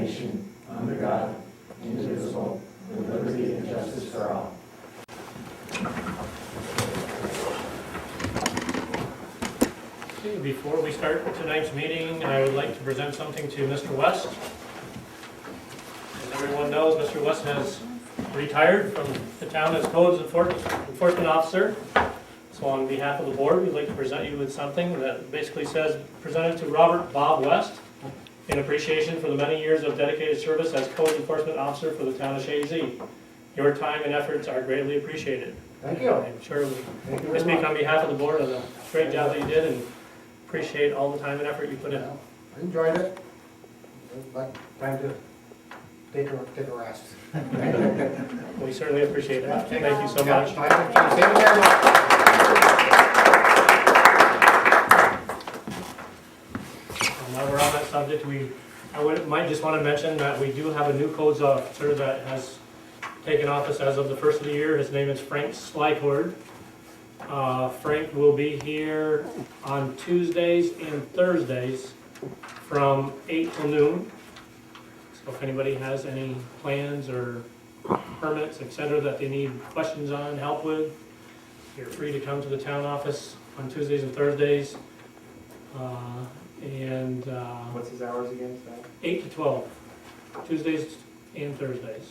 nation, under God, indivisible, with liberty and justice for all. Okay, before we start tonight's meeting, I would like to present something to Mr. West. As everyone knows, Mr. West has retired from the town as Codes Enforcement Officer. So on behalf of the board, we'd like to present you with something that basically says, presented to Robert Bob West in appreciation for the many years of dedicated service as Code Enforcement Officer for the town of Chazy. Your time and efforts are greatly appreciated. Thank you. I'm sure we speak on behalf of the board of the great job that you did and appreciate all the time and effort you put in. I enjoyed it. It was like time to take a rest. We certainly appreciate that. Thank you so much. Thank you very much. While we're on that subject, might just want to mention that we do have a new codes officer that has taken office as of the first of the year. His name is Frank Slycord. Frank will be here on Tuesdays and Thursdays from 8 till noon. So if anybody has any plans or permits, etc., that they need questions on, help with, you're free to come to the town office on Tuesdays and Thursdays. What's his hours again, Sal? 8 to 12, Tuesdays and Thursdays.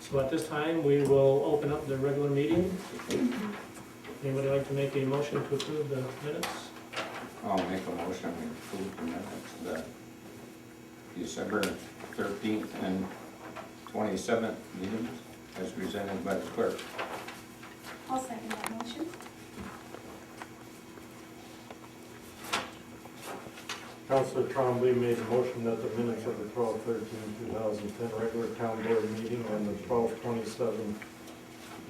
So at this time, we will open up the regular meeting. Anybody like to make a motion to approve the minutes? I'll make a motion to approve the minutes, the December 13th and 27th meetings as presented by the clerk. I'll second that motion. Councilor Trombley made a motion that the minutes of the 12/13/2010 regular town board meeting and the 12/27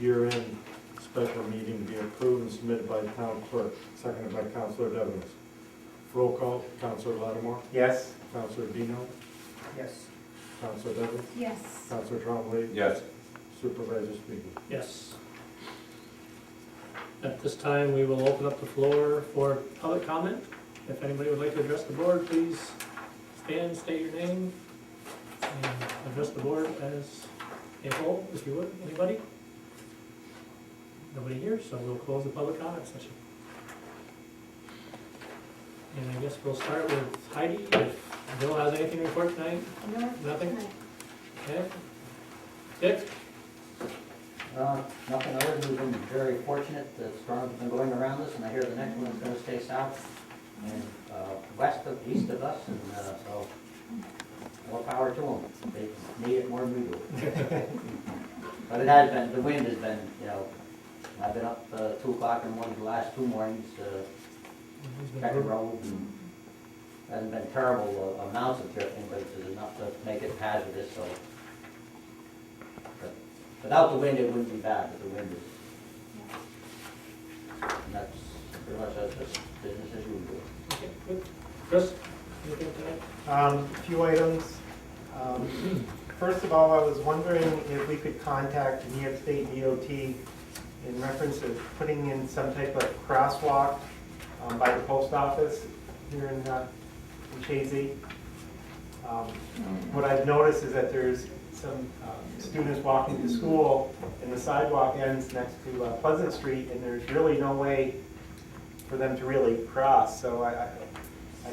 year-end special meeting be approved and submitted by the town clerk, seconded by Councilor Devens. Roll call, Councilor Lattimore, Yes. Councilor Dino, Yes. Councilor Devens, Yes. Councilor Trombley, Yes. Supervisor Speaker. Yes. At this time, we will open up the floor for public comment. If anybody would like to address the board, please stand, state your name, and address the board as a whole, if you would. Anybody? Nobody here, so we'll close the public comment session. And I guess we'll start with Heidi. If Bill has anything to report tonight? Nothing? Okay. Dick? Nothing other than we've been very fortunate. The storms have been going around us, and I hear the next one is going to stay south and east of us, and so more power to them. They need it more than we do. But it has been, the wind has been, I've been up 2 o'clock in the morning the last 2 mornings, checking roads, and hasn't been terrible amounts of drifting, but it's enough to make it hazardous, so. Without the wind, it wouldn't be bad, but the wind is. And that's pretty much just business as usual. Okay, good. Chris, anything tonight? A few items. First of all, I was wondering if we could contact New York State DOT in reference to putting in some type of crosswalk by the post office here in Chazy. What I've noticed is that there's some students walking to school and the sidewalk ends next to Pleasant Street, and there's really no way for them to really cross. So I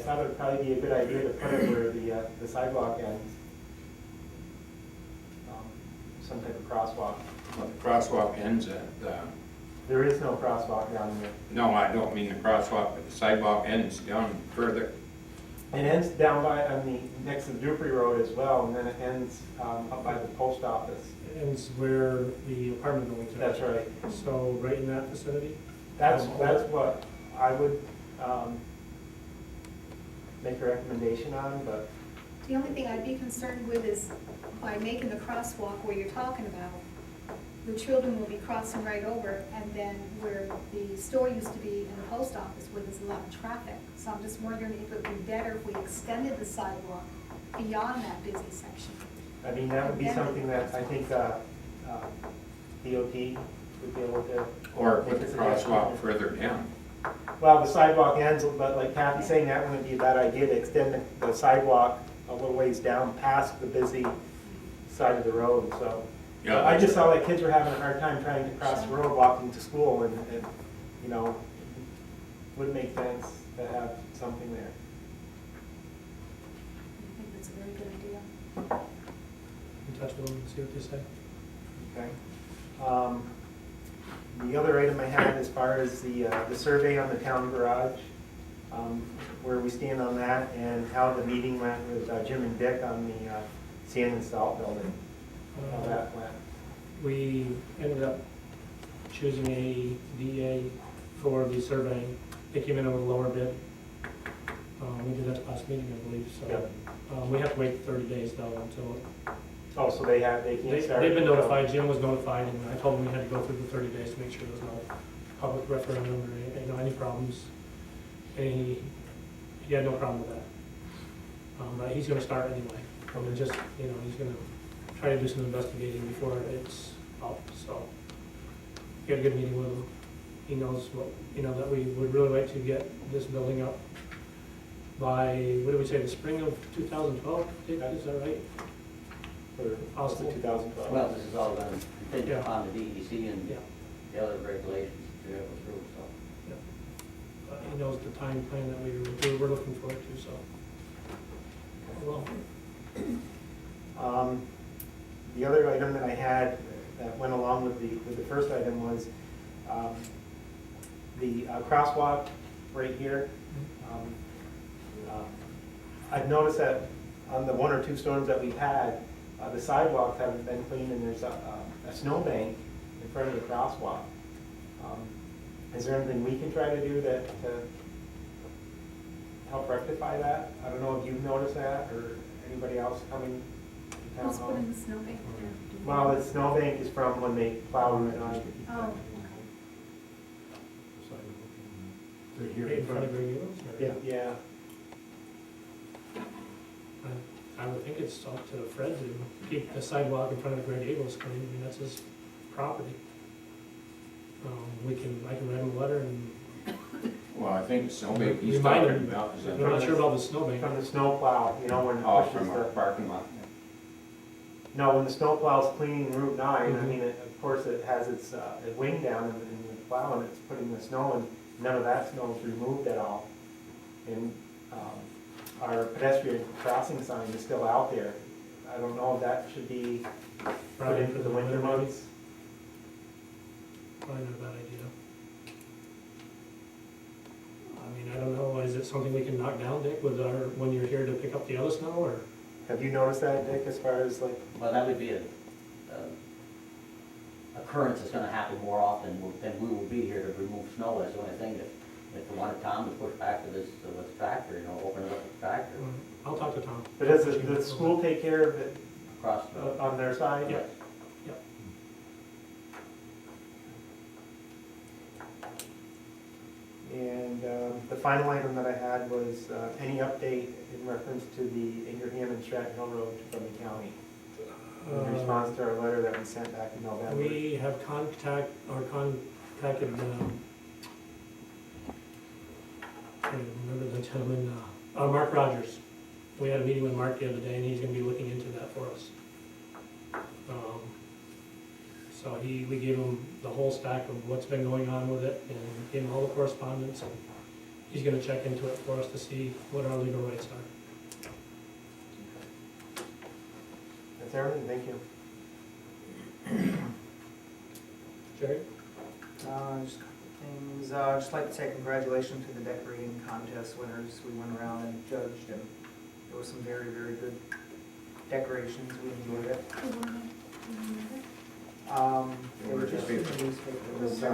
thought it would probably be a good idea to put it where the sidewalk ends. Some type of crosswalk. Well, the crosswalk ends at, There is no crosswalk down there. no, I don't mean the crosswalk, but the sidewalk ends down further. It ends down by, next to the Dupree Road as well, and then it ends up by the post office. It ends where the apartment buildings are. That's right. So right in that vicinity? That's what I would make a recommendation on, but The only thing I'd be concerned with is by making the crosswalk where you're talking about, the children will be crossing right over, and then where the store used to be in the post office where there's a lot of traffic. So I'm just wondering if it would be better if we extended the sidewalk beyond that busy section. I mean, that would be something that I think DOT would be able to. Or put the crosswalk further down. Well, the sidewalk ends, but like Kathy's saying, that wouldn't be a bad idea to extend the sidewalk a little ways down past the busy side of the road, so. Yeah, I just saw that kids were having a hard time trying to cross the road walking to school, and, you know, would make sense to have something there. I think that's a very good idea. In touch with them and see what they say. Okay. The other item I had as far as the survey on the town garage, where we stand on that, and how the meeting went with Jim and Dick on the sand and salt building, how that went. We ended up choosing a DA for the surveying. They came in a little lower bid. We did that last meeting, I believe, so. Yep. We have to wait 30 days though until, Oh, so they can't start? they've been notified, Jim was notified, and I told him we had to go through the 30 days to make sure there's no public referendum or any, any problems. And he had no problem with that. But he's gonna start anyway. I mean, just, you know, he's gonna try to do some investigating before it's up, so. We had a good meeting with him. He knows what, you know, that we would really like to get this building up by, what did we say, the spring of 2012? Is that right? For Possible. 2012? Well, this is all going to contingent Yeah. upon the DEC and Yeah. the other regulations to go through, so. But he knows the time plan that we were looking forward to, so. Well, The other item that I had that went along with the first item was the crosswalk right here. I've noticed that on the 1 or 2 storms that we've had, the sidewalks haven't been cleaned, and there's a snowbank in front of the crosswalk. Is there anything we can try to do to help rectify that? I don't know if you've noticed that, or anybody else coming to town Who's hall? putting the snowbank there? Well, the snowbank is from when they plowed Route 9. Oh, okay. Right here right in front of Greg Eagles? or- Yeah, yeah. I would think it's up to Fred to keep the sidewalk in front of Greg Eagles clean. I mean, that's his property. I can write him a letter and, Well, I think Snowbank he's Remind talking him. about is I'm in, not sure about the snowbank. From the snow plow, you know, when it off pushes from our the, parking lot. no, when the snow plow's cleaning Route 9, I Mhm. mean, of course, it has its wing down in the plow, and it's putting the snow, and none of that snow is removed at all. And our pedestrian crossing sign is still out there. I don't know if that should be put Probably in for the winter maybe. months. Probably not a bad idea. I mean, I don't know, is it something we can knock down, Dick, with when you're here to pick up the other snow, or? Have you noticed that, Dick, as far as like, Well, that would be a occurrence that's gonna happen more often than we will be here to remove snow. That's the only thing. If we wanted Tom to push back to this, with the tractor, you know, open it up with the tractor I'll talk to Tom. but does the school take care of it across the road. on their side? Yeah. And the final item that I had was any update in reference to the Ingraham and Stratton Hill Road from the county, in response to our letter that we sent back in November. We have contacted, I can't remember the gentleman, Mark Rogers. We had a meeting with Mark the other day, and he's gonna be looking into that for us. So we gave him the whole stack of what's been going on with it, and gave him all the correspondence, and he's gonna check into it for us to see what our legal rights are. That's everything, thank you. Jerry? Just a couple things, just like to say congratulations to the decorating contest winners. We went around and judged, and there was some very, very good decorations. We enjoyed it. They were just in the newspaper. It was,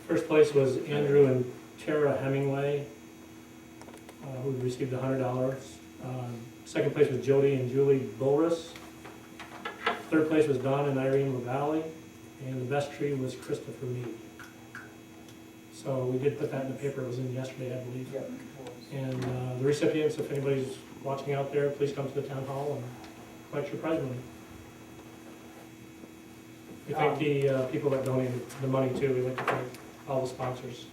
First place was Andrew and Tara Hemingway, who received $100. Second place was Jody and Julie Bulris. Third place was Don and Irene LaValle, and the best tree was Christopher Mead. So we did put that in the paper, it was in yesterday, I believe. Yep. And the recipients, if anybody's watching out there, please come to the town hall and collect your prize money. We thank the people that donated the money too, we like to thank all the sponsors.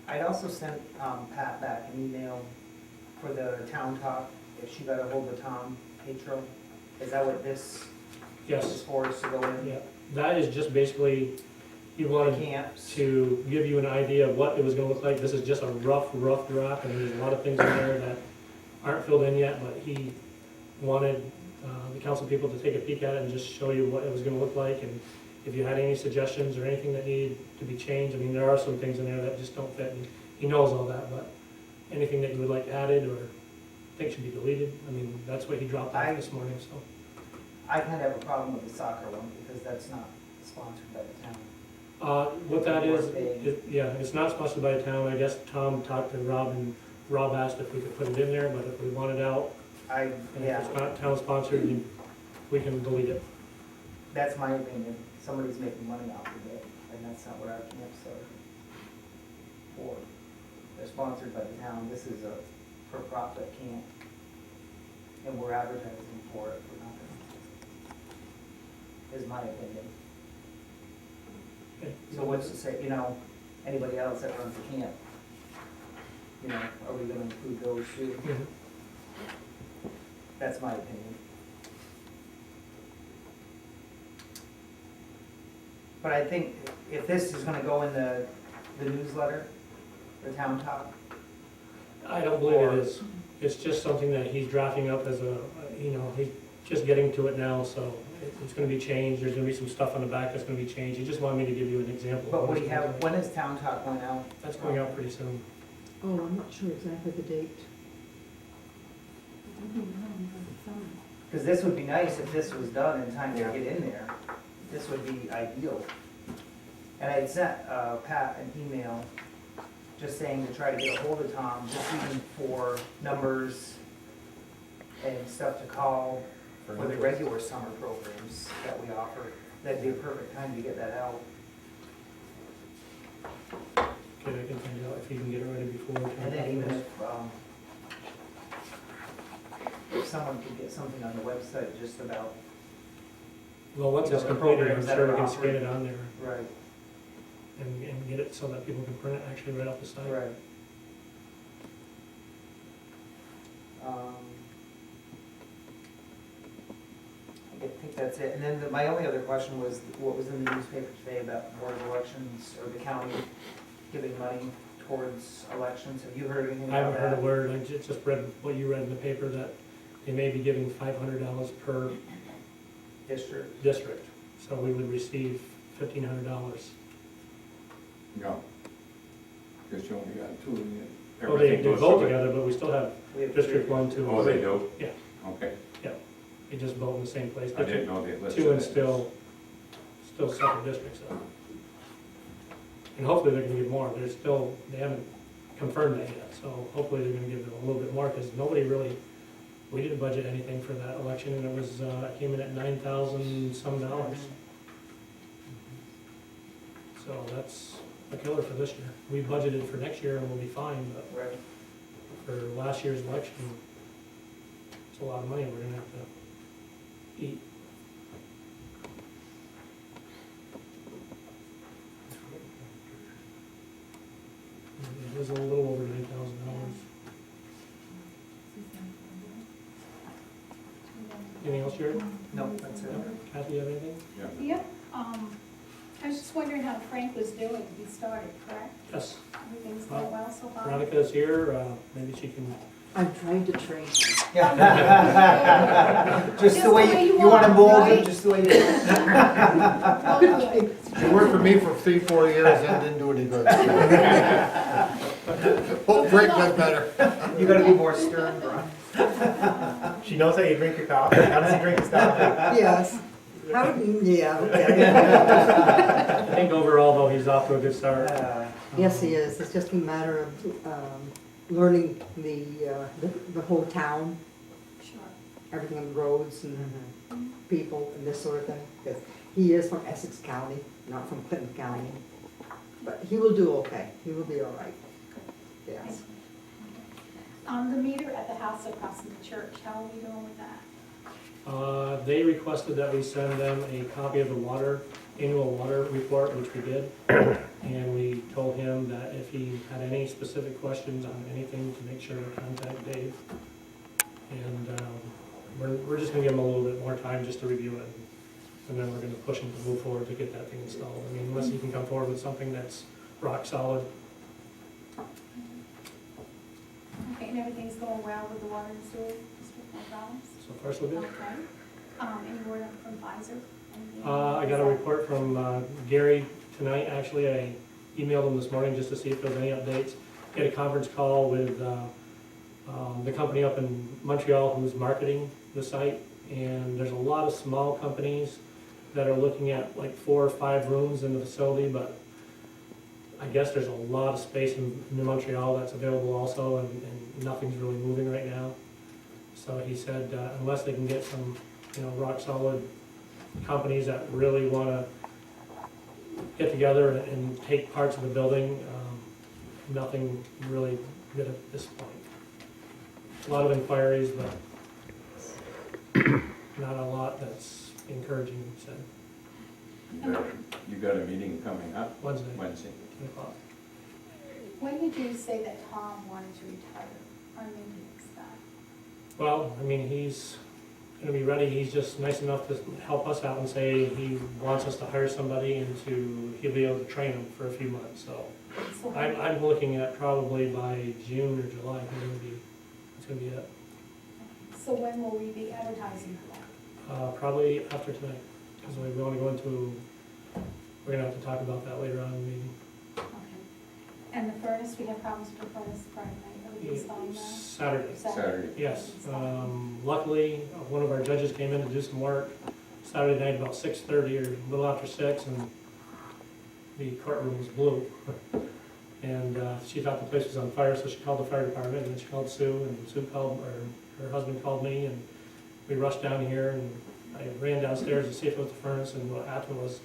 I'd also sent Pat back an email for the town talk, if she got a hold of Tom Petro. Is that what this is Yes, for, is to go in? yeah, that is just basically, he wanted Camps. to give you an idea of what it was gonna look like. This is just a rough draft, and there's a lot of things in there that aren't filled in yet, but he wanted the council people to take a peek at it and just show you what it was gonna look like, and if you had any suggestions or anything that needed to be changed. I mean, there are some things in there that just don't fit, and he knows all that, but anything that you would like added or think should be deleted, I mean, that's what he dropped off this morning, so. I kind of have a problem with the soccer one, because that's not sponsored by the town. What that is, yeah, it's not sponsored by the town. I guess Tom talked to Rob, and Rob asked if we could put it in there, but if we want it out, and if Yeah, it's not town sponsored, we can delete it. that's my opinion. Somebody's making money off of it, and that's not what our camps are for. They're sponsored by the town. This is a for-profit camp, and we're advertising for it for nothing, is my opinion. Okay. So what's to say, anybody else that runs a camp, are we gonna include those too? Mhm. That's my opinion. But I think if this is gonna go in the newsletter, the town talk, I don't believe it is. It's just something that he's drafting up as he's just getting to it now, so it's gonna be changed. There's gonna be some stuff on the back that's gonna be changed. He just wanted me to give you an example. but of what it's gonna look like. when is town talk going out? That's going out pretty soon. Oh, I'm not sure exactly the date. Because this would be nice if this was done in time to get in there. This would be ideal. And I sent Pat an email just saying to try to get a hold of Tom, just even for numbers and stuff to call for the regular summer programs that we offer. That'd be a perfect time to get that out. Okay, I can find out if he can get it ready before. town And then even meeting. if someone could get something on the website just about, Well, once it's the completed, I'm programs that sure we are can offered. scan it on there right, and get it so that people can print it actually right off the site. right. Um, I think that's it. And then my only other question was, what was in the newspaper today about board of elections or the county giving money towards elections? Have you heard anything I about haven't heard a that? word. I just read what you read in the paper, that they may be giving $500 per District? district. So we would receive $1,500. No. Because you only got two, and Well, they everything goes vote to it. together, but we still have We have District three. 1, 2, Oh, and they 3. do? Yeah. Okay, They just vote in the same place. I didn't know they listed 2 and it. still separate districts though. And hopefully they're gonna give more. They haven't confirmed that yet, so hopefully they're gonna give them a little bit more, because we didn't budget anything for that election, and it came in at $9,000 some dollars. So that's a killer for this year. We budgeted for next year and we'll be fine, but Right. for last year's election, it's a lot of money we're gonna have to eat. It was a little over $9,000. Anything else, Jared? No, that's it. Kathy, you have anything? Yeah. Yep, I was just wondering how Frank was doing. He started, correct? Yes. Everything's going well so far? Veronica's here, maybe she can, I'm trying to train. Just the way you want to mold it, just the way you Okay. It worked for me for 3-4 years and didn't do any good. Hope Frank does better. You gotta be more stern, Brian. She knows how you drink your coffee. How does he drink his coffee? Yes. Okay. I think overall though, he's off to a good start. Yes, he is. It's just a matter of learning the whole town, Sure. everything on the roads and Mhm. people and this sort of thing. Because he is from Essex County, not from Clinton County. But he will do okay. He will be all right. Yes. The meter at the house across from the church, how are we doing with that? They requested that we send them a copy of the annual water report, which we did. And we told him that if he had any specific questions on anything, to make sure to contact Dave. And we're just gonna give him a little bit more time just to review it. And then we're gonna push him to move forward to get that thing installed. I mean, unless he can come forward with something that's rock solid. Okay, and everything's going well with the water and sewer, no problems? So far, so good. Okay. Any word from Pfizer? Anything? I got a report from Gary tonight, actually. I emailed him this morning just to see if there was any updates. He had a conference call with the company up in Montreal who's marketing the site. And there's a lot of small companies that are looking at like 4 or 5 rooms in the facility, but I guess there's a lot of space in New Montreal that's available also, and nothing's really moving right now. So he said, unless they can get some, rock solid companies that really wanna get together and take parts of the building, nothing really good at this point. A lot of inquiries, but not a lot that's encouraging, he said. You got a meeting coming up Wednesday, Wednesday. 10 o'clock. When did you say that Tom wanted to retire? Or when did you start? Well, I mean, he's gonna be ready. He's just nice enough to help us out and say he wants us to hire somebody and he'll be able to train him for a few months, so. So I'm looking at probably by June or July, it's gonna be it. So when will we be advertising for that? Probably after tonight, because we wanna go into, we're gonna have to talk about that later on in the meeting. Okay. And the furnace, we have problems with the furnace Friday night, everything's fine now? Saturday. Saturday. Yes, luckily, one of our judges came in to do some work Saturday night about 6:30 or a little after 6, and the courtroom was blue. And she thought the place was on fire, so she called the fire department, and then she called Sue, and Sue called, or her husband called me, and we rushed down here, and I ran downstairs to see if it was the furnace, and what happened was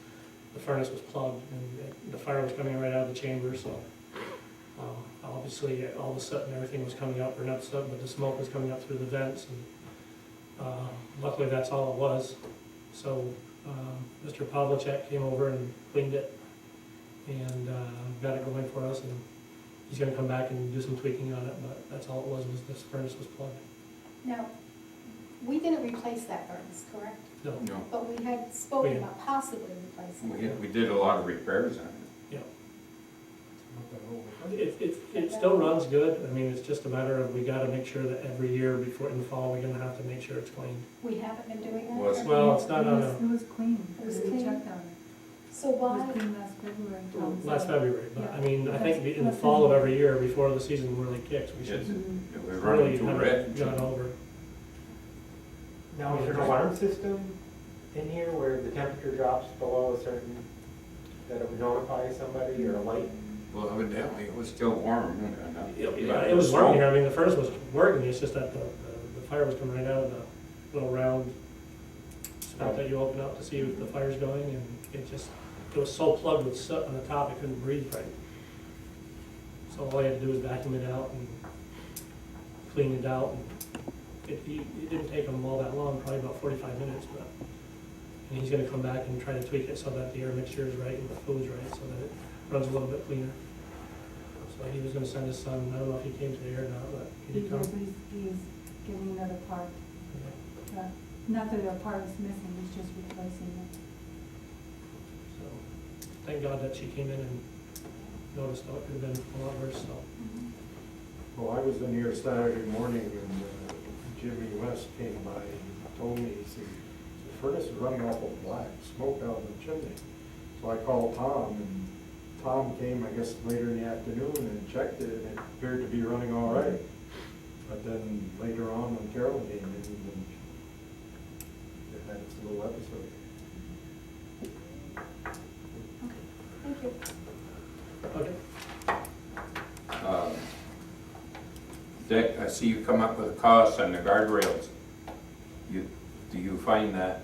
the furnace was plugged, and the fire was coming right out of the chamber, so obviously all the soot and everything was coming up, or not soot, but the smoke was coming up through the vents, and luckily that's all it was. So Mr. Pavlicek came over and cleaned it and got it going for us, and he's gonna come back and do some tweaking on it, but that's all it was this furnace was plugged. Now, we didn't replace that furnace, correct? No, No, But we had spoken We- about possibly replacing it. we did a lot of repairs on it. it still runs good. I mean, it's just a matter of, we gotta make sure that every year before, in the fall, we're gonna have to make sure it's cleaned. We haven't been doing that? Well, it's- Well, it's not on It was clean. It was We clean? checked on it. So It was why, clean last February. Tom said. Last February, but I mean, I think in the That's- fall of every year, before the season really kicks, we should Yes. It was really running too have red. it gone over. Now, is there an alarm system in here where the temperature drops below a certain, that it would notify somebody, or a light? Well, evidently, it was still warm. Yeah, it was working here. I mean, the furnace was working, it's just that the fire was coming right out of the little round spout that you open up to see if the fire's going, and it was so plugged with soot on the top, it couldn't breathe right. So all you had to do was vacuum it out and clean it out, and it didn't take him all that long, probably about 45 minutes, but, and he's gonna come back and try to tweak it so that the air mixture is right and the fluid's right, so that it runs a little bit cleaner. So he was gonna send his son, I don't know if he came today or not, but he did come. He's getting another part. Not that a part is missing, he's just replacing it. So, thank God that she came in and noticed how it could have been a lot worse, so. Well, I was in here Saturday morning and Jimmy West came by and told me, he said, the furnace is running awful black, smoke out of the chimney. So I called Tom, and Tom came, I guess, later in the afternoon and checked it, and it appeared to be running all right. But then later on, when Carol came in, it had its little episode. thank you. Okay. Dick, I see you come up with a cost on the guardrails. Do you find that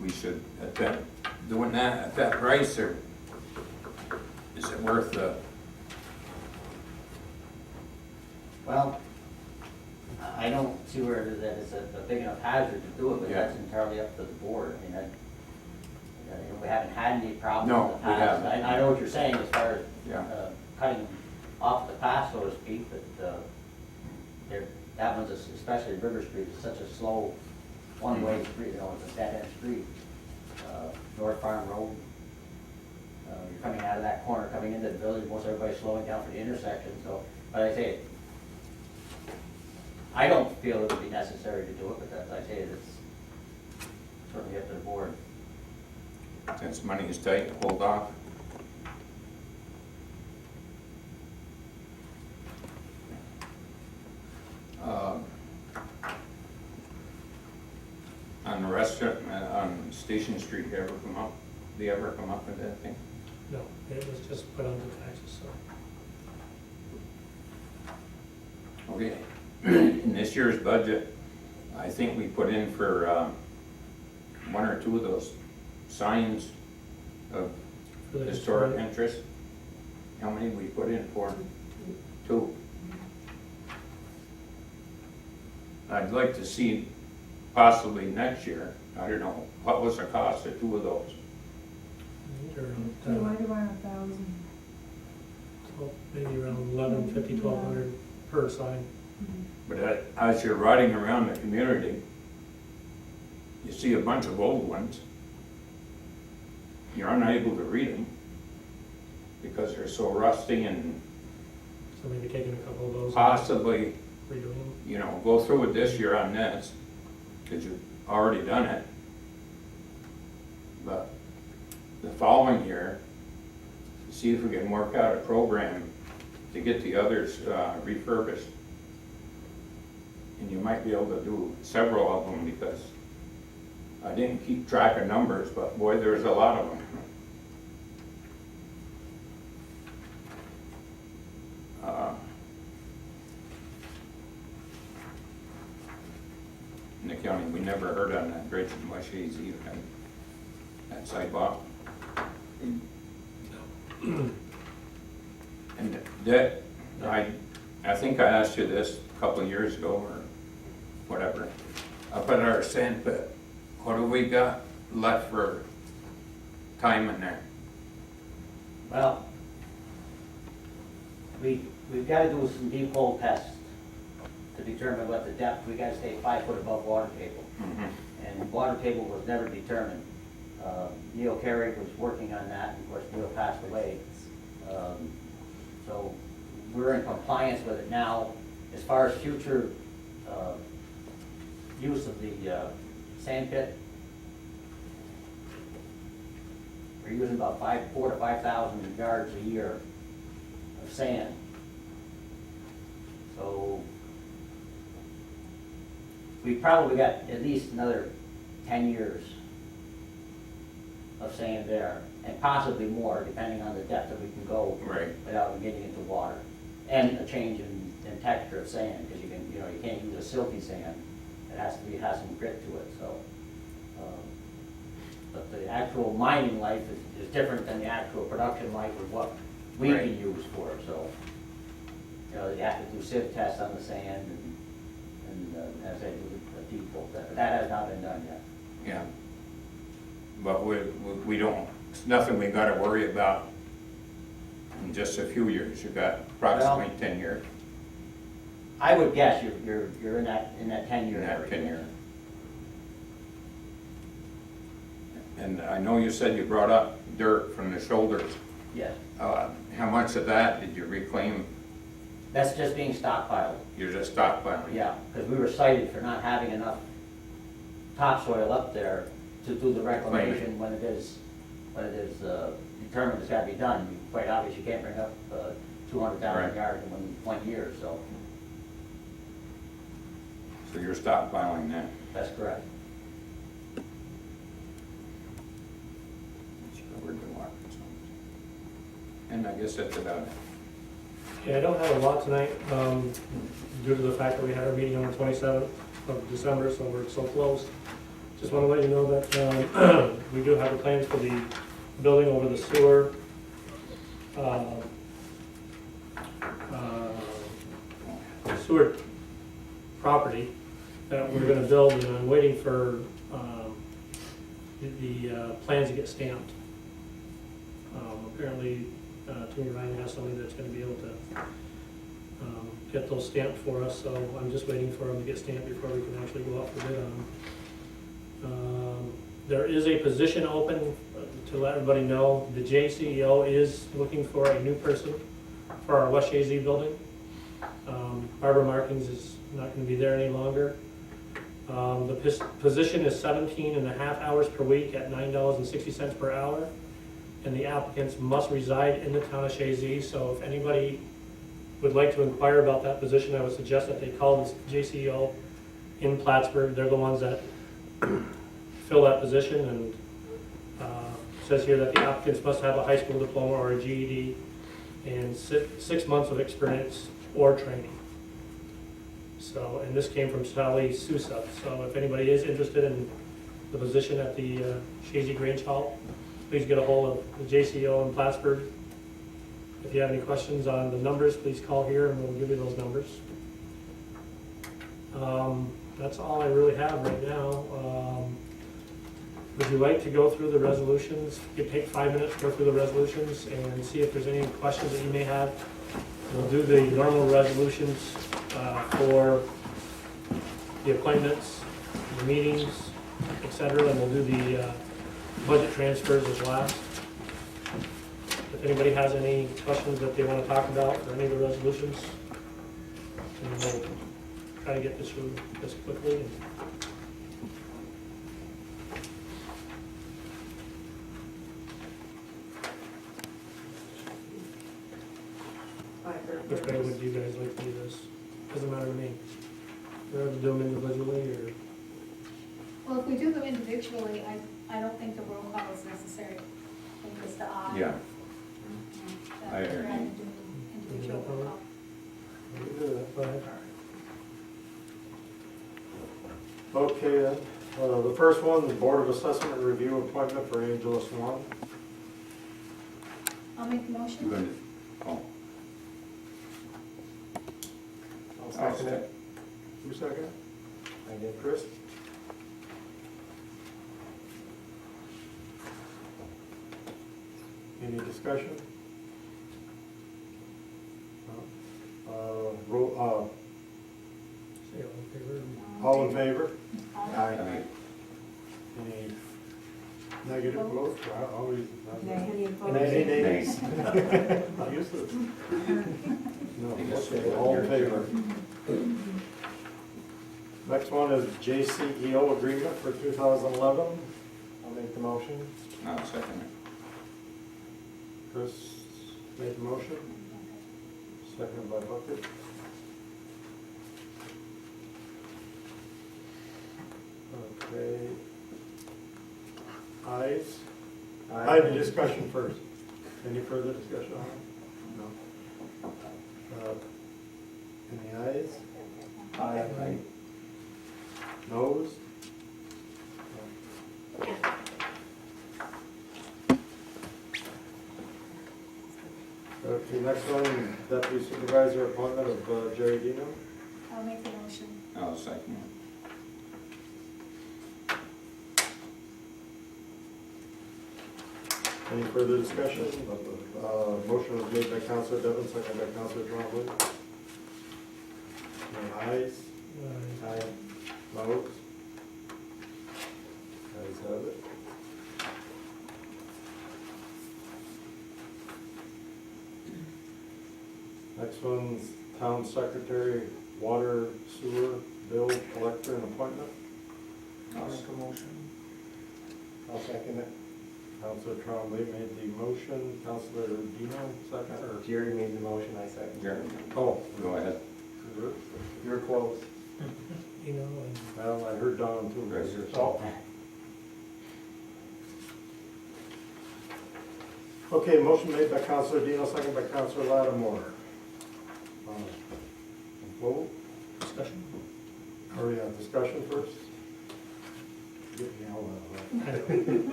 we should attempt doing that at that price, or is it worth the? Well, I don't see where that is a big enough hazard to do it, but Yeah. that's entirely up to the board. I mean, we haven't had any problems No, in the we past. haven't. I know what you're saying as far as Yeah. cutting off the path, so to speak, but that one's, especially River Street, is such a slow one-way street, it's a dead-end street. North Farm Road, you're coming out of that corner, coming into the village, most everybody's slowing down for the intersection, so, but I say, I don't feel it would be necessary to do it, but that's, I say, it's certainly up to the board. Since money is tight, hold off. On the restaurant, on Station Street, they ever come up with that thing? No, it was just put on the taxes, so. Okay, in this year's budget, I think we put in for, one or two of those signs of for the historic interest. How many we put in for? Two. I'd like to see possibly next year, I don't know, what was the cost of two of those? So right around 1,000. Maybe around 1,150, 1,200 per sign. But as you're riding around the community, you see a bunch of old ones. You're unable to read them because they're so rusty, and So maybe taking a couple of those. possibly, Redoing them. you know, go through it this year on this, because you've already done it. But the following year, see if we can work out a program to get the others refurbished. And you might be able to do several of them, because I didn't keep track of numbers, but boy, there's a lot of them. In the county, we never heard on that bridge in West Chazy, that sidewalk. And that, I think I asked you this a couple of years ago, or whatever, up at our sand pit, what have we got left for time in there? Well, we've got to do some deep hole tests to determine what the depth, we got to stay 5 foot above water table. And water table was never determined. Neil Carey was working on that, and of course Neil passed away. So we're in compliance with it now. As far as future use of the sand pit, we're using about 4,000 to 5,000 yards a year of sand. So we probably got at least another 10 years of sand there, and possibly more, depending on the depth that we can go Right. without getting into water. And a change in texture of sand, because you can't use a silky sand. It has some grit to it, so. But the actual mining life is different than the actual production life of what we Right. can use for it, so. You have to do sieve tests on the sand, and as I do the deep hole test, but that has not been done yet. Yeah. But we don't, it's nothing we gotta worry about in just a few years. You've got approximately 10 years. I would guess you're in that 10-year In that area. 10 year. And I know you said you brought up dirt from the shoulders. Yes, How much of that did you reclaim? that's just being stockpiled. You're just stockpiling? Yeah, because we were cited for not having enough topsoil up there to do the reclamation when it is determined it's gotta be done. Quite obvious, you can't bring up 200,000 Right. yards in one year, so So you're stockpiling that? that's correct. We're doing what? And I guess that's about it. Yeah, I don't have a lot tonight, due to the fact that we had our meeting on the 27th of December, so we're so close. Just want to let you know that we do have the plans for the building over the sewer. Sewer property that we're gonna build, and I'm waiting for the plans to get stamped. Apparently, Tony Ryan has somebody that's gonna be able to get those stamped for us, so I'm just waiting for them to get stamped before we can actually go out for bid on them. There is a position open, to let everybody know, the JCEO is looking for a new person for our West Chazy building. Barbara Markins is not gonna be there any longer. The position is 17.5 hours per week at $9.60 per hour, and the applicants must reside in the town of Chazy, so if anybody would like to inquire about that position, I would suggest that they call the JCEO in Plattsburgh. They're the ones that fill that position, and says here that the applicants must have a high school diploma or a GED and 6 months of experience or training. So, and this came from Sally Sousa, so if anybody is interested in the position at the Chazy Grange Hall, please get a hold of the JCEO in Plattsburgh. If you have any questions on the numbers, please call here and we'll give you those numbers. That's all I really have right now. Would you like to go through the resolutions? You could take 5 minutes, go through the resolutions and see if there's any questions that you may have. We'll do the normal resolutions for the appointments, the meetings, etc., and we'll do the budget transfers as last. If anybody has any questions that they want to talk about for any of the resolutions, and we'll try to get this through this quickly. Which way would you guys like to do this? Doesn't matter to me. We're going to do them individually, or? Well, if we do them individually, I don't think the roll call is necessary. I think it's the aye. Yeah, That I we're agree. gonna do individual roll call. We can do that. Go ahead. Okay, then, the first one, the Board of Assessment Review appointment for Angela Swan. I'll make the you motion. gonna, oh, I'll second it. Who second? I did. Chris? Any discussion? Say all in favor. All in favor? aye. Any negative votes? Always. Any opposed? Any nays? Nay. Not useless. No, okay, all in favor. Next one is JCEO agreement for 2011. I'll make the motion. I'll second it. Chris made the motion, seconded by Bucket. Okay. Ayes? I have a discussion first. Any further discussion on it? No. Any ayes? Aye. Noes? Okay, next one, Deputy Supervisor Appointment of Jerry Dino. I'll make the motion. I'll second it. Any further discussion? Motion was made by Councilor Devon, seconded by Councilor Trombley. Any ayes? Aye. Noes? Ayes have it. Next one's Town Secretary, Water, Sewer, Bill, Collector, and Appointment. I'll make a motion. I'll second it. Councilor Trombley made the motion, Councilor Dino, second, or? Jerry made the motion, I second. Jerry, Oh, go ahead. You're close. You know, and Well, I heard Don too. Right. So. Okay, motion made by Councilor Dino, second by Councilor Lattimore. Vote, discussion. or yeah, discussion first? Get me all that,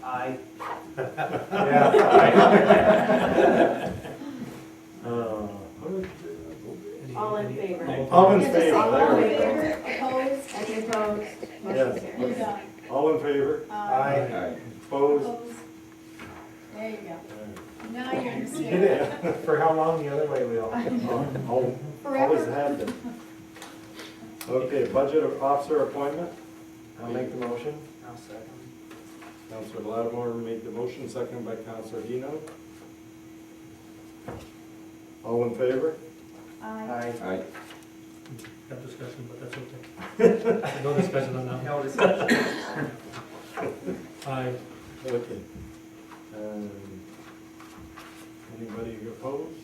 right? Aye. Uh, Any- All in any- favor? All in Just say favor, all there in we go. favor, opposed? Any opposed? Yes. You're done. All in favor? Aye. Aye. Opposed? Opposed? There you go. Now you You understand. did it. For how long the other way, Leo? Always Forever. have been. Okay, budget of officer appointment. I'll make the motion. I'll second. Counselor Lattimore made the motion, seconded by Counselor Dino. All in favor? Aye. Aye. Have discussion, but that's okay. No discussion on that one. No discussion. Aye. Okay. Anybody opposed?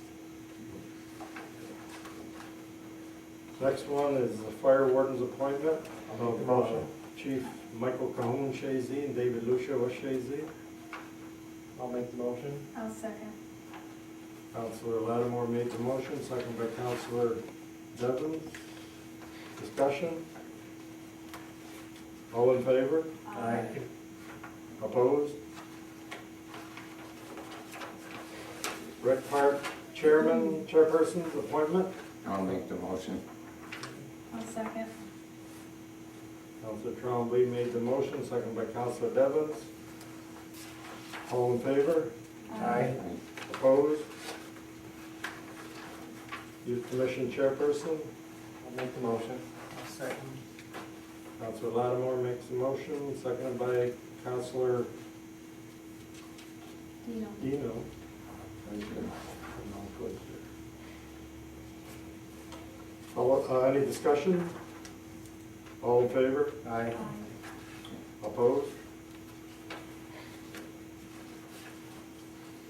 Next one is the fire warden's appointment I'll make the of motion. Chief Michael Cahoon Chazy and David Lucia was Chazy. I'll make the motion. I'll second. Counselor Lattimore made the motion, seconded by Counselor Devens. Discussion? All in favor? Aye. Opposed? Rec Park Chairman, Chairperson's appointment. I'll make the motion. I'll second. Counselor Trombley made the motion, seconded by Counselor Devens. All in favor? Aye. Opposed? Youth Commission Chairperson. I'll make the motion. I'll second. Counselor Lattimore makes the motion, seconded by Counselor Dino. Dino. Any discussion? All in favor? Aye. Aye. Opposed?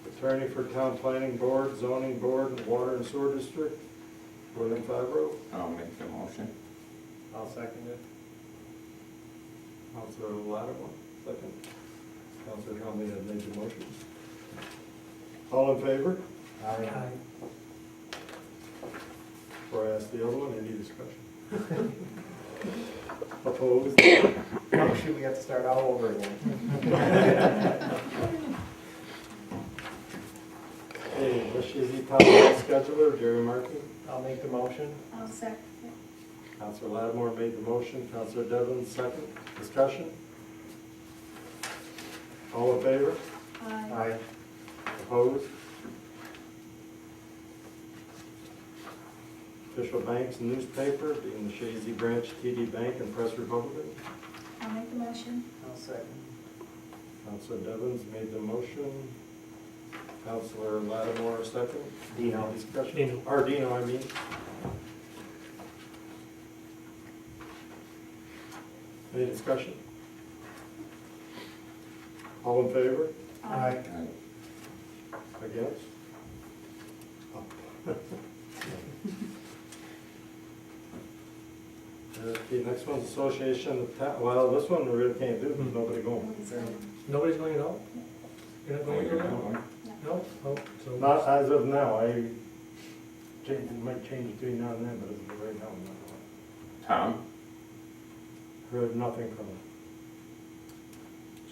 Attorney for Town Planning Board, Zoning Board, and Water and Sewer District, William Favreau. I'll make the motion. I'll second it. Counselor Lattimore, second. Counselor Trombley had made the motion. All in favor? Aye. Before I ask the other one, any discussion? Opposed? Oh, shoot, we have to start all over again. Okay, let's use the town hall scheduler, Jerry Markey. I'll make the motion. I'll second. Counselor Lattimore made the motion, Counselor Devlin second. Discussion? All in favor? Aye. Aye. Opposed? Official banks and newspaper, being the Chazy Branch, TD Bank, and Press Republican. I'll make the motion. I'll second. Counselor Devens made the motion. Counselor Lattimore second. Dino. Discussion? Dino. Or Dino, I mean. Any discussion? All in favor? Aye. Aye. Against? Up. Okay, next one's Association of Town, well, this one we really can't do, there's nobody going. Nobody's going. Nobody's going at all? You're not going at all? No? Oh, so. Not as of now, might change between now and then, but as of right now, I'm not going. Tom? Heard nothing from him.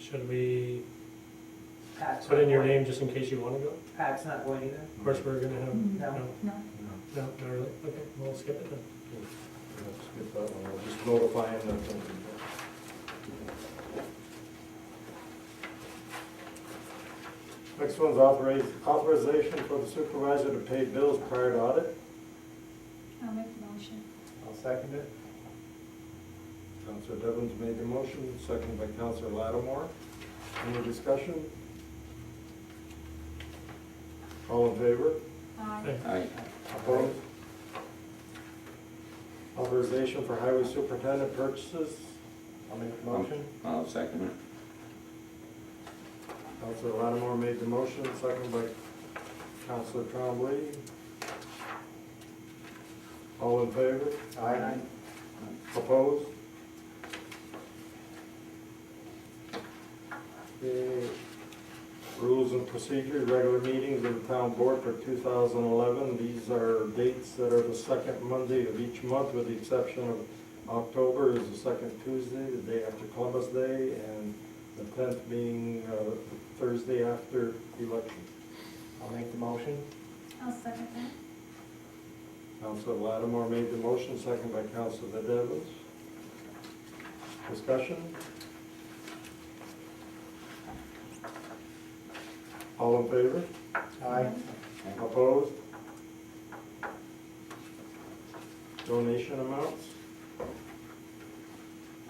Should we Pat's put in not your going. name just in case you want to go? Pat's not going either? Of course, we're gonna have, No. no, No. no, not really, okay, we'll skip it then. Let's skip that one, I'll just notify him that. Next one's authorization for the supervisor to pay bills prior to audit. I'll make the motion. I'll second it. Counselor Devens made the motion, seconded by Counselor Lattimore. Any discussion? All in favor? Aye. Aye. Opposed? Authorization for highway superintendent purchases. I'll make the motion. I'll second it. Counselor Lattimore made the motion, seconded by Counselor Trombley. All in favor? Aye. Opposed? Okay. Rules and procedures, regular meetings of the town board for 2011. These are dates that are the second Monday of each month, with the exception of October is the second Tuesday, the day after Columbus Day, and the 10th being Thursday after election. I'll make the motion. I'll second that. Counselor Lattimore made the motion, second by Counselor Devens. Discussion? All in favor? Aye. Opposed? Donation amounts?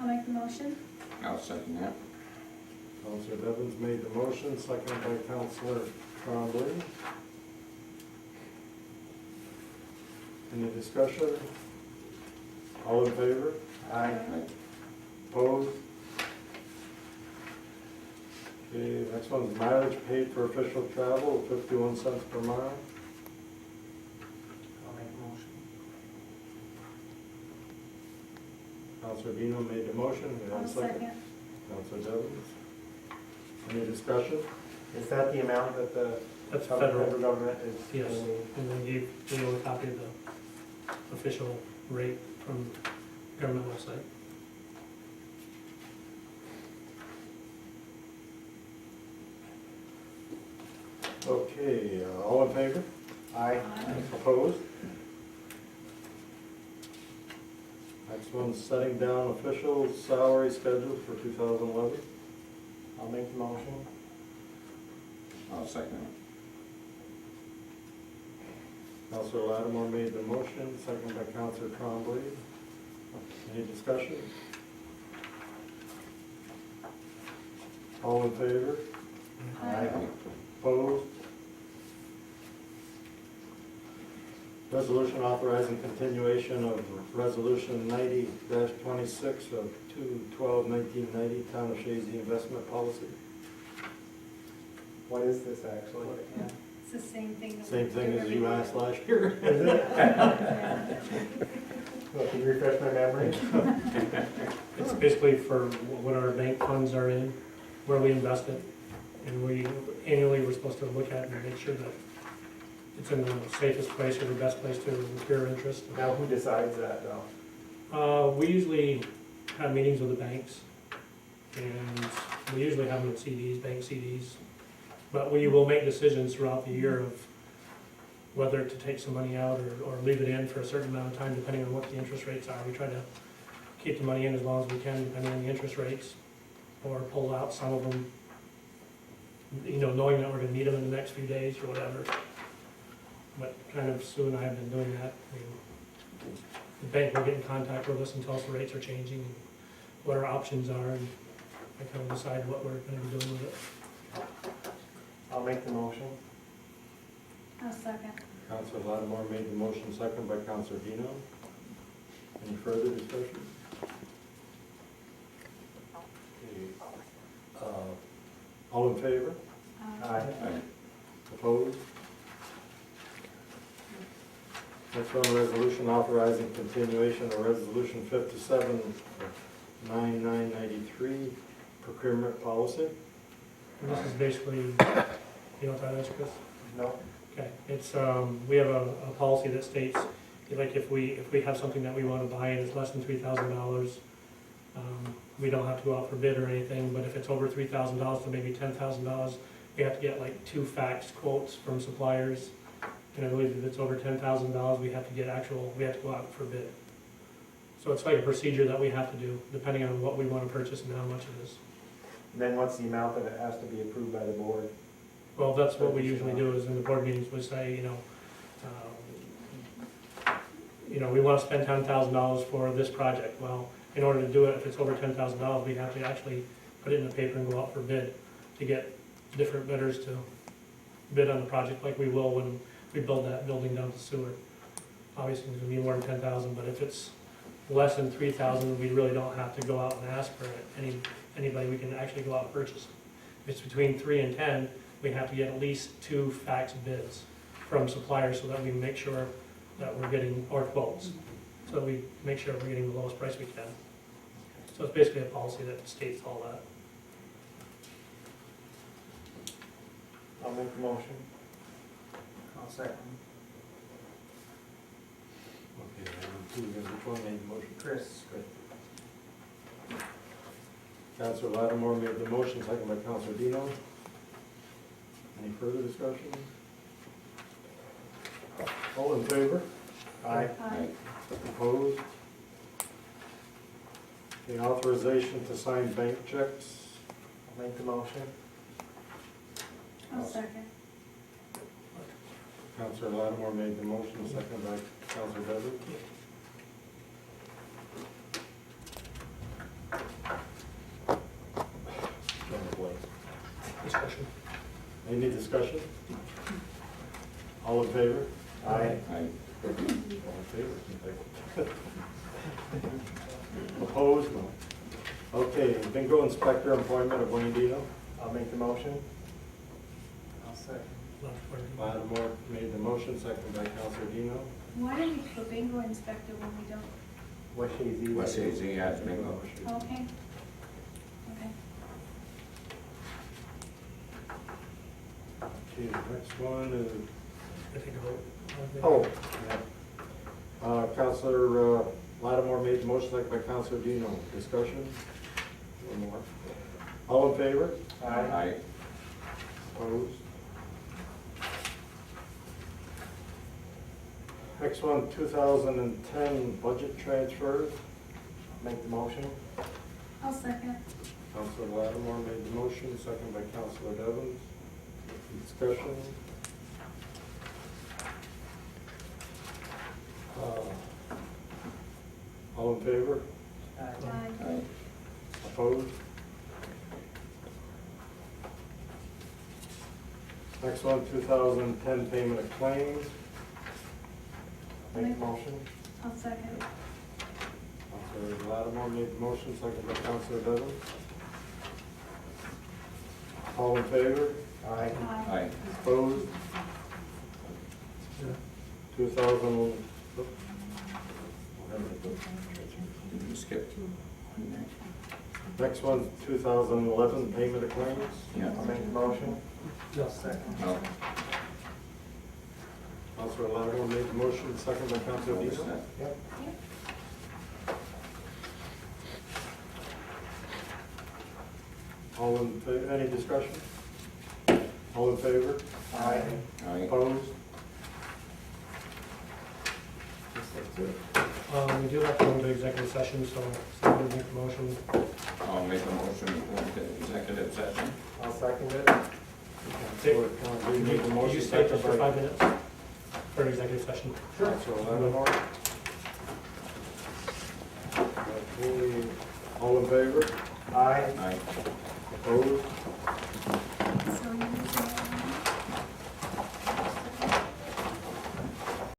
I'll make the motion. I'll second that. Counselor Devens made the motion, second by Counselor Trombley. Any discussion? All in favor? Aye. Opposed? Okay, next one's mileage paid for official travel, 51 cents per mile. I'll make a motion. Counselor Dino made the motion, we have I'll a second. second. Counselor Devens. Any discussion? Is that the amount that the That's federal federal, government is? yes. paying? And then gave Leo a copy of the official rate from government website. Okay, all in favor? Aye. Opposed? Next one's setting down official salary schedule for 2011. I'll make the motion. I'll second it. Counselor Lattimore made the motion, second by Counselor Trombley. Any discussion? All in favor? Aye. Opposed? Resolution authorizing continuation of Resolution 90-26 of 2/12/1990, Town of Chazy Investment Policy. What is this actually? Yeah. It's the same thing. that we Same thing do as every you year. asked last year. Is it? Yeah. Well, can you refresh my memory? It's basically for what our bank funds are in, where we invest it. And we annually, we're supposed to look at and make sure that it's in the safest place or the best place to accrue interest. Now, who decides that though? We usually have meetings with the banks, and we usually have them with CDs, bank CDs. But we will make decisions throughout the year of whether to take some money out or leave it in for a certain amount of time, depending on what the interest rates are. We try to keep the money in as long as we can, depending on the interest rates, or pull out some of them, you know, knowing that we're gonna need them in the next few days or whatever. But kind of Sue and I have been doing that. I mean, the bank will get in contact with us and tell us the rates are changing, and what our options are, and I kind of decide what we're gonna be doing with it. I'll make the motion. I'll second. Counselor Lattimore made the motion, second by Counselor Dino. Any further discussion? Okay. All in favor? Aye. Opposed? Next one, resolution authorizing continuation of Resolution 57-9993, procurement policy. And this is basically, you know what that is, Chris? No? Okay, it's, we have a policy that states, like, if we have something that we wanna buy and it's less than $3,000, we don't have to go out for bid or anything, but if it's over $3,000 to maybe $10,000, we have to get like 2 fax quotes from suppliers. And I believe if it's over $10,000, we have to go out for bid. So it's like a procedure that we have to do, depending on what we wanna purchase and how much it is. And then what's the amount that it has to be approved by the board? Well, that's what we usually do, is in the board meetings, we say, we wanna spend $10,000 for this project. Well, in order to do it, if it's over $10,000, we have to actually put it in the paper and go out for bid to get different bidders to bid on the project, like we will when we build that building down to sewer. Obviously, it's gonna be more than 10,000, but if it's less than 3,000, we really don't have to go out and ask for anybody, we can actually go out and purchase it. If it's between 3 and 10, we have to get at least 2 fax bids from suppliers so that we make sure that we're getting, or quotes, so we make sure we're getting the lowest price we can. So it's basically a policy that states all that. I'll make the motion. I'll second. Okay, which one made the motion? Chris. Counselor Lattimore made the motion, second by Counselor Dino. Any further discussion? All in favor? Aye. Aye. Opposed? The authorization to sign bank checks. I'll make the motion. I'll second. Counselor Lattimore made the motion, second by Counselor Devon. Discussion. Any discussion? All in favor? Aye. Aye. All in favor? Opposed? No. Okay, bingo inspector appointment of Wayne Dino. I'll make the motion. I'll second. Lattimore made the motion, second by Counselor Dino. Why do we put bingo inspector when we don't? West Chazy. West Chazy has bingo. Okay. Okay. Okay, the next one is, I think about. oh, yeah. Counselor Lattimore made the motion, second by Counselor Dino. Discussion? One more. All in favor? Aye. Opposed? Next one, 2010 budget transfers. Make the motion. I'll second. Counselor Lattimore made the motion, second by Counselor Devons. Discussion? All in favor? Aye. Aye. Opposed? Next one, 2010 payment of claims. Make the motion. I'll second. Counselor Lattimore made the motion, second by Counselor Devon. All in favor? Aye. Aye. Opposed? 2000, Did you skip? next one, 2011 payment of claims. Yeah. I'll make the motion. I'll second. No. Counselor Lattimore made the motion, second by Counselor Dino. Yep. All in, any discussion? All in favor? Aye. Aye. Opposed? We do have to go into executive session, so somebody make a motion. I'll make a motion to go into executive session. I'll second it. Counselor Conley made the Could motion, you stay just second for by 5 minutes for an executive session? Counselor Lattimore. Okay, all in favor? Aye. Aye. Opposed?